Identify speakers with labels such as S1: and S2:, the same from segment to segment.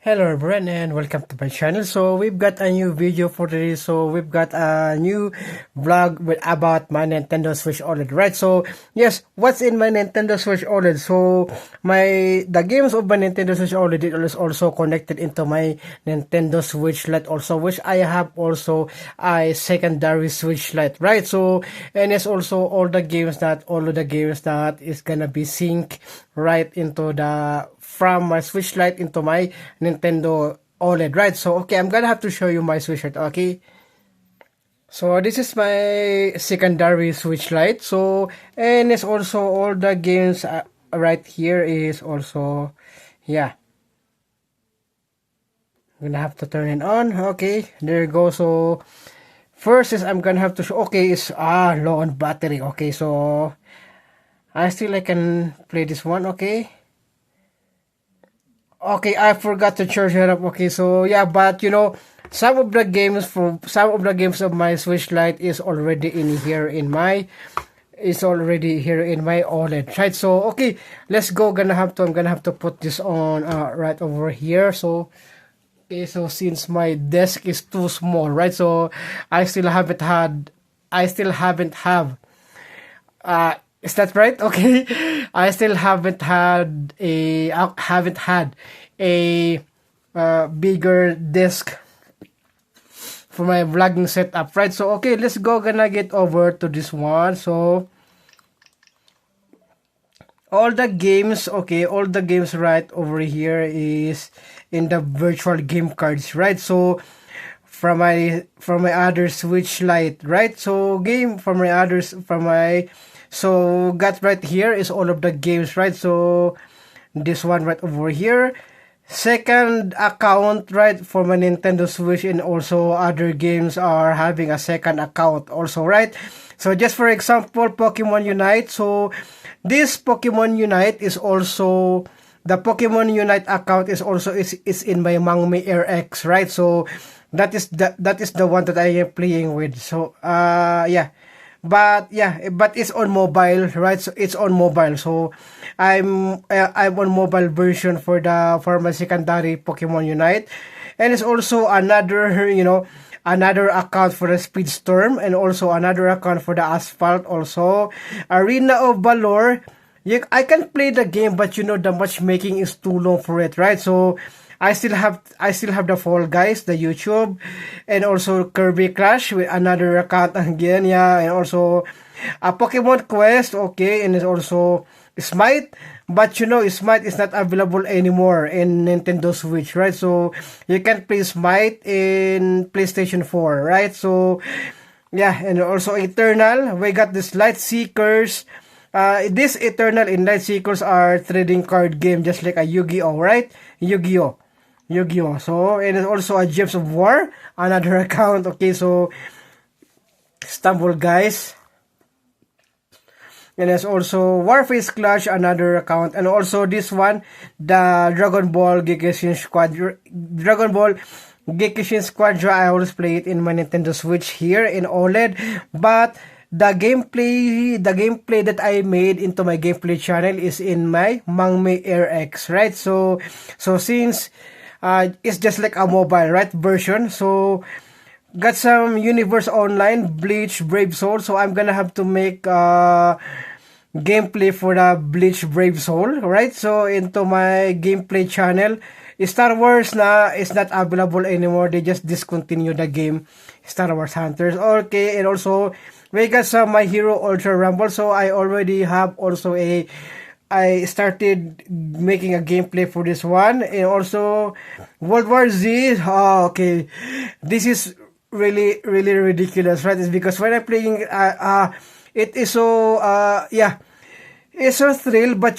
S1: Hello everyone and welcome to my channel. So we've got a new video for today. So we've got a new vlog about my Nintendo Switch OLED, right? So yes, what's in my Nintendo Switch OLED? So the games of my Nintendo Switch OLED is also connected into my Nintendo Switch Lite also, which I have also a secondary Switch Lite, right? So and it's also all of the games that is gonna be sync right into the from my Switch Lite into my Nintendo OLED, right? So, okay, I'm gonna have to show you my Switch Lite, okay? So, this is my secondary Switch Lite. So, and it's also all the games right here is also, yeah. I'm gonna have to turn it on. Okay, there you go. So, first is I'm gonna have to show, okay, it's, low on battery. Okay, so, I can play this one, okay? Okay, I forgot to charge it up. Okay, so yeah, but some of the games of my Switch Lite is already already here in my OLED, right? So okay, let's go. I'm gonna have to put this on right over here. So okay, so since my desk is too small, right? So I still haven't have is that right? Okay. I still haven't had a bigger desk for my vlogging setup, right? So okay, let's go. Gonna get over to this one. So all the games, okay, all the games right over here is in the virtual game cards, right? So from my other Switch Lite, right? So game from my others from my so got right here is all of the games, right? So this one right over here, second account right for my Nintendo Switch, and also other games are having a second account also, right? So just for example, Pokemon Unite. So this Pokemon Unite is also the Pokemon Unite account is in my Mangmi Air X, right? So that is the one that I am playing with. So yeah. But yeah, but it's on mobile, right? So it's on mobile. So I'm on mobile version for my secondary Pokemon Unite, and it's also another account for the Speedstorm, and also another account for the Asphalt. Also, Arena of Valor. I can play the game, but the matchmaking is too long for it, right? So I still have the Fall Guys, the YouTube, and also Kirby Clash with another account again, yeah, and also a Pokemon Quest, okay, and it's also Smite, but Smite is not available anymore in Nintendo Switch, right? So you can play Smite in PlayStation 4, right? So yeah, and also Eternal, we got this Light Seekers. This Eternal and Light Seekers are trading card game just like a Yu-Gi-Oh, right? Yu-Gi-Oh. Yu-Gi-Oh. So, and it's also a Gems of War, another account. Okay, so Stumble Guys. And there's also Warface Clash, another account. And also this one, the Dragon Ball Gekishin Squadra. Dragon Ball Gekishin Squadra, I always play it in my Nintendo Switch here in OLED. But the gameplay that I made into my gameplay channel is in my Mangmi Air X, right? So since it's just like a mobile, right, version. So got some Universe Online, Bleach, Brave Soul. So I'm gonna have to make gameplay for the Bleach Brave Soul, right? So into my gameplay channel, Star Wars is not available anymore. They just discontinued the game, Star Wars Hunters. Okay, and also we got some My Hero Ultra Rumble. So I already have also I started making a gameplay for this one, and also World War Z. Oh, okay, this is really really ridiculous, right? It's because when I'm playing, it is so yeah, it's so thrill, but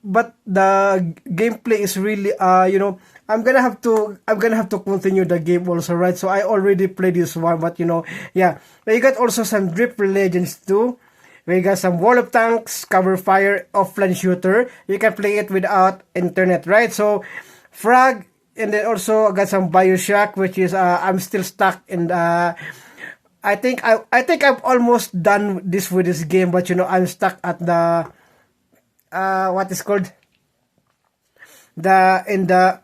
S1: but the gameplay is really I'm gonna have to continue the game also, right? So I already played this one, but yeah, you got also some Drip Legends too. We got some Wall of Tanks, Cover Fire, offline shooter. You can play it without internet, right? So Frag, and then also I got some BioShock, which is I'm still stuck in the. I think I'm almost done with this game, but I'm stuck at the what is called the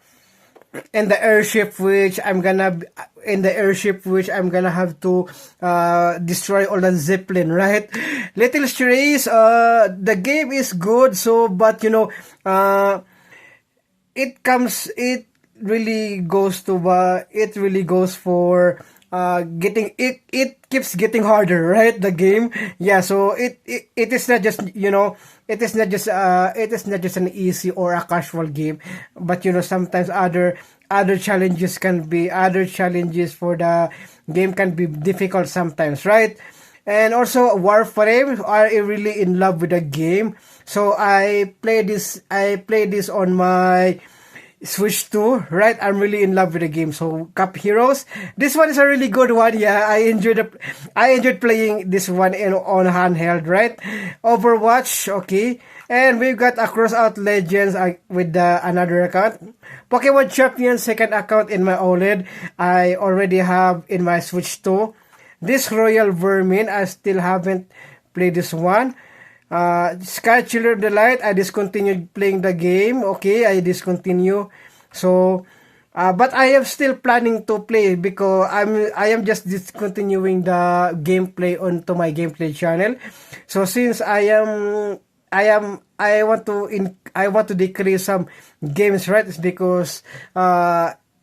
S1: in the airship which I'm gonna have to destroy all the zeppelin, right? Little Strays, the game is good, so but it really goes for getting it keeps getting harder, right, the game. Yeah, so it is not just it is not just an easy or a casual game, but sometimes other challenges for the game can be difficult sometimes, right? And also Warframe are really in love with the game, so I play this on my Switch 2, right? I'm really in love with the game. So Cup Heroes, this one is a really good one. Yeah, I enjoyed playing this one on handheld, right? Overwatch, okay. And we've got Across Out Legends with another account. Pokemon Champion, second account in my OLED. I already have in my Switch 2. This Royal Vermin, I still haven't played this one. Sky Chiller of the Light, I discontinued playing the game. Okay, I discontinue. So, but I am still planning to play because I am just discontinuing the gameplay onto my gameplay channel. So since I want to decrease some games, right? It's because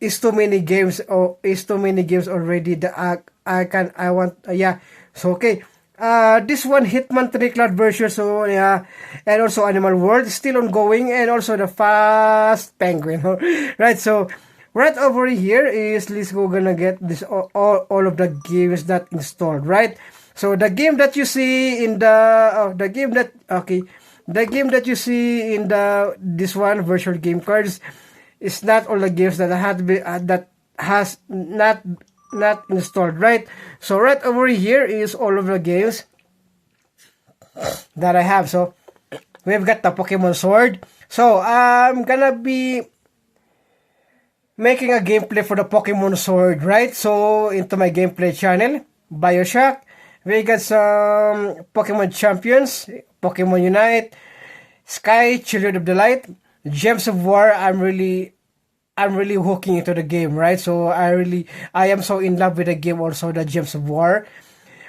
S1: it's too many games already that I want yeah. So okay. This one Hitman Tricloud version, so yeah, and also Animal World is still ongoing, and also the Fast Penguin, right? So right over here is let's go gonna get this all of the games that installed, right? So the game that you see in the game that you see in this one virtual game cards is not all the games that had be that has not installed, right? So right over here is all of the games that I have. So we've got the Pokemon Sword. So I'm gonna be making a gameplay for the Pokemon Sword, right? So into my gameplay channel, BioShock. We got some Pokemon Champions, Pokemon Unite, Sky, Children of the Light, Gems of War. I'm really hooking into the game, right? So I am so in love with the game, also the Gems of War.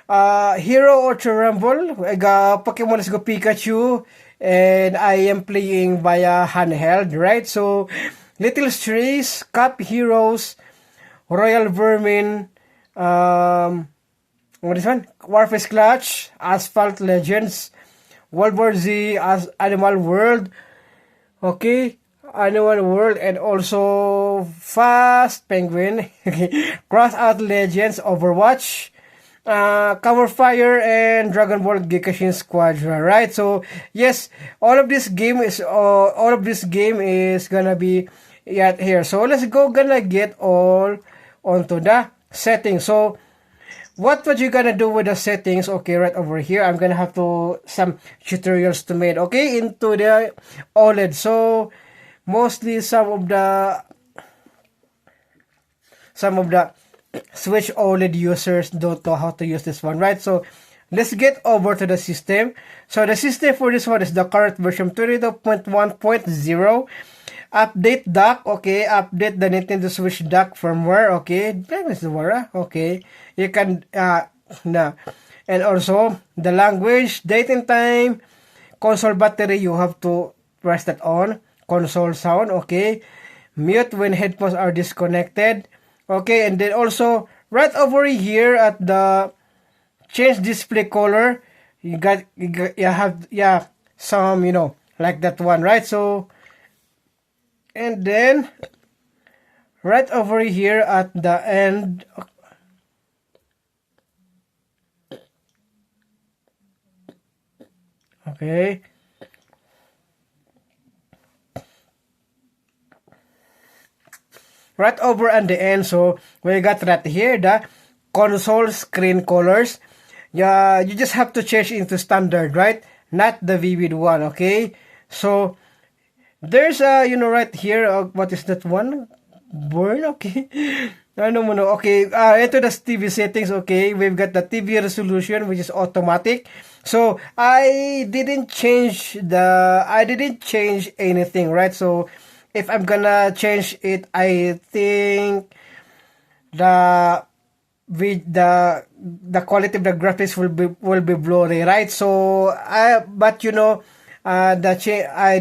S1: Hero Ultra Rumble, I got Pokemon Let's Go Pikachu, and I am playing via handheld, right? So Little Strays, Cup Heroes, Royal Vermin, what is one? Warface Clutch, Asphalt Legends, World War Z, as Animal World, okay, Animal World, and also Fast Penguin, Cross Out Legends, Overwatch, Cover Fire, and Dragon Ball Gekashin Squadron, right? So yes, all of this game is gonna be yet here. So let's go gonna get all onto the settings. So what you gonna do with the settings? Okay, right over here, I'm gonna have to some tutorials to make. Okay, into the OLED. So mostly some of the Switch OLED users don't know how to use this one, right? So let's get over to the system. So the system for this one is the current version 22.1.0. Update dock, okay. Update the Nintendo Switch dock firmware, okay. That is the word, okay. You can, no. And also, the language, date and time, console battery, you have to press that on. Console sound, okay. Mute when headphones are disconnected, okay. And then also, right over here at the change display color, you have, yeah, some, like that one, right? So, and then right over here at the end, okay, right over at the end, so we got right here the console screen colors. Yeah, you just have to change into standard, right? Not the vivid one, okay? So there's right here, what is that one? Burn, okay. No. Okay, ito the TV settings, okay. We've got the TV resolution, which is automatic. So I didn't change anything, right? So if I'm gonna change it, I think the with the quality of the graphics will be blurry, right? So but you know, I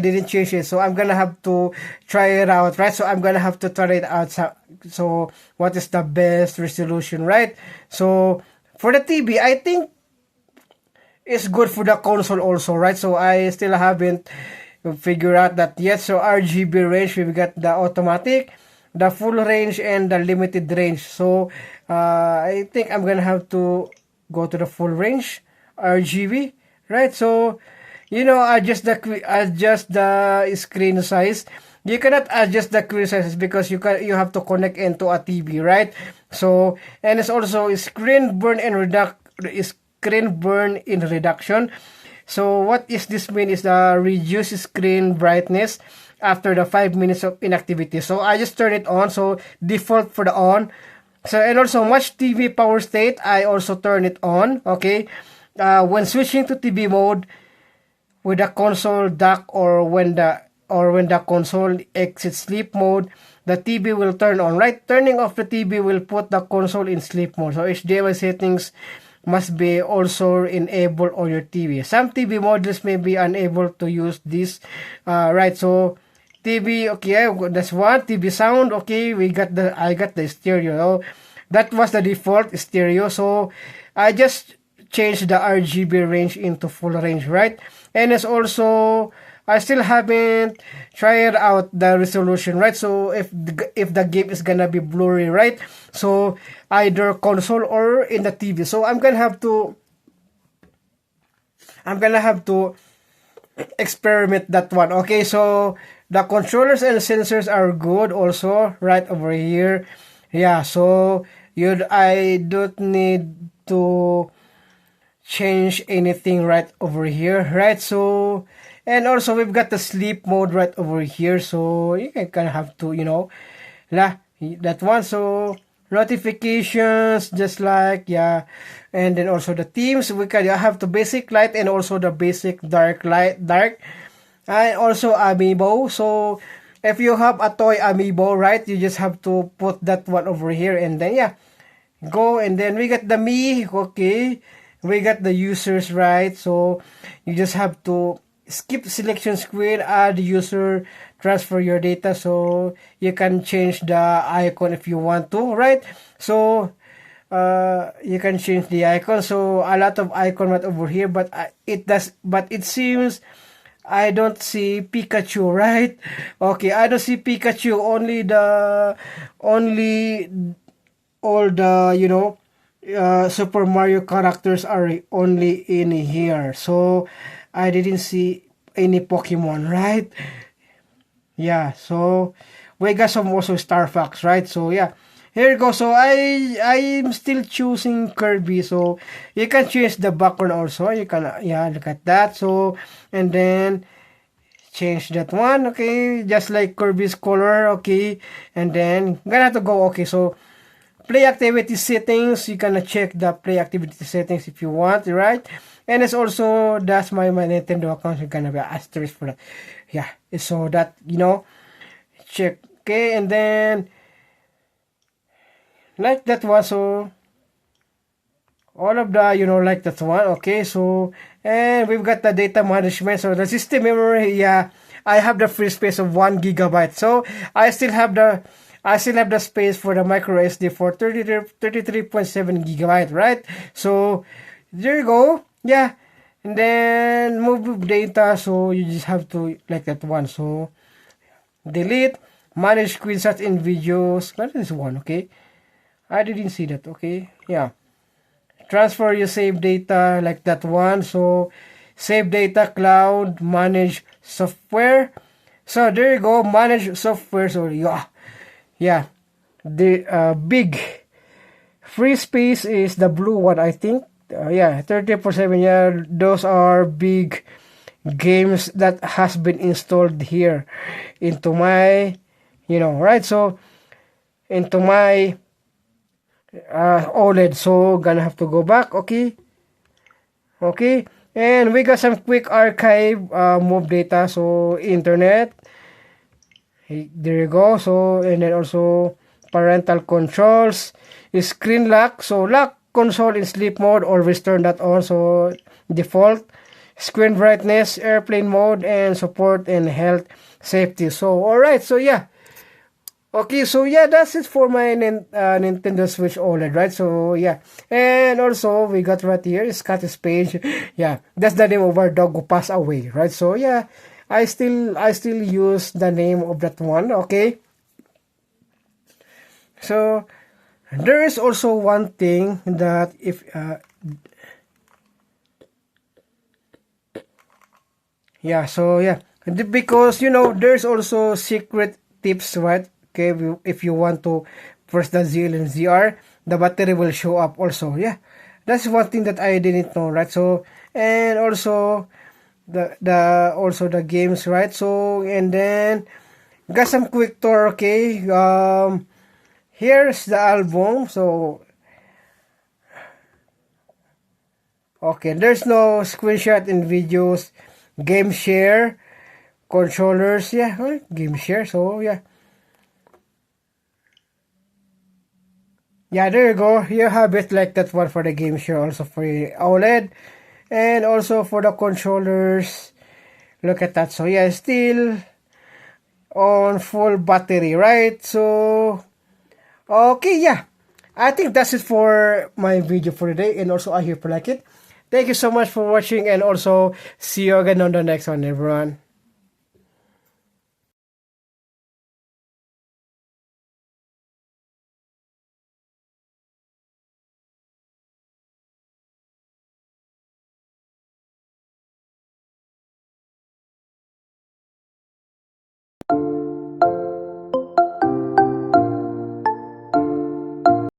S1: didn't change it, so I'm gonna have to try it out, right? So I'm gonna have to try it out. So what is the best resolution, right? So for the TV, I think it's good for the console also, right? So I still haven't figured out that yet. So RGB range, we've got the automatic, the full range, and the limited range. So I think I'm gonna have to go to the full range RGB, right? So you know, adjust the screen size. You cannot adjust the screen size because you have to connect into a TV, right? So and it's also screen burn in reduction. So what is this mean is the reduce screen brightness after the 5 minutes of inactivity. So I just turn it on. So default for the on. So and also match TV power state, I also turn it on. Okay. When switching to TV mode with the console dock or when the console exits sleep mode, the TV will turn on. Right, turning off the TV will put the console in sleep mode. So HDMI settings must be also enabled on your TV. Some TV models may be unable to use this. Right, so TV, okay, that's one. TV sound, okay, I got the stereo. That was the default stereo. So I just changed the RGB range into full range, right? And it's also, I still haven't tried out the resolution, right? So if the game is gonna be blurry, right? So either console or in the TV. So I'm gonna have to experiment that one. Okay, so the controllers and sensors are good also right over here. Yeah, so I don't need to change anything right over here, right? So and also we've got the sleep mode right over here, so you can kind of have to, you know, that one. So notifications, just like, yeah, and then also the themes, we can have the basic light and also the basic dark, and also amiibo. So if you have a toy amiibo, right, you just have to put that one over here, and then yeah, go. And then we got the me, okay, we got the users, right? So you just have to skip selection screen, add user, transfer your data, so you can change the icon if you want to, right? So you can change the icon. So a lot of icon right over here, but it seems I don't see Pikachu, right? Okay, I don't see Pikachu. Only all the, you know, Super Mario characters are only in here. So I didn't see any Pokemon, right? Yeah, so we got some also Star Fox, right? So yeah, here you go. So I'm still choosing Kirby. So you can change the background also. You can, yeah, look at that. So and then change that one, okay, just like Kirby's color, okay, and then I'm gonna have to go, okay. So play activity settings, you can check the play activity settings if you want, right? And it's also, that's my Nintendo account, you're gonna be asterisk for that. Yeah, so that, you know, check, okay. And then like that one, so all of the, you know, like that one, okay. So and we've got the data management. So the system memory, yeah, I have the free space of 1 GB. So I still have the space for the micro SD for 33.7 GB, right? So there you go. Yeah. And then move data. So you just have to like that one. So delete, manage screenshots in videos. That is one, okay. I didn't see that, okay. Yeah. Transfer your save data, like that one. So save data, cloud, manage software. So there you go, manage software. So yeah, the big free space is the blue one, I think. Yeah, 30/7. Yeah, those are big games that has been installed here into my, you know, right? So into my OLED. So gonna have to go back, okay. And we got some quick archive, move data. So internet, There you go. So, and then also parental controls, screen lock. So, lock console in sleep mode, always turn that on. So, default. Screen brightness, airplane mode, and support and health safety. So, alright. So, yeah. Okay, so yeah, that's it for my Nintendo Switch OLED, right? So yeah, and also we got right here Scottish Page. Yeah, that's the name of our dog who passed away, right? So yeah, I still use the name of that one. Okay, so there is also one thing that if yeah, so yeah, because there's also secret tips, right? Okay, if you want to press the ZL and ZR, the battery will show up also. Yeah, that's one thing that I didn't know, right? So and also the games, right? So and then got some quick tour. Okay, here's the album. So okay, there's no screenshot in videos, game share, controllers. Yeah, game share. So yeah. Yeah, there you go. You have it like that one for the game share, also for the OLED, and also for the controllers. Look at that. So yeah, still on full battery, right? So okay, yeah. I think that's it for my video for today, and also I hope you like it. Thank you so much for watching, and also see you again on the next one, everyone.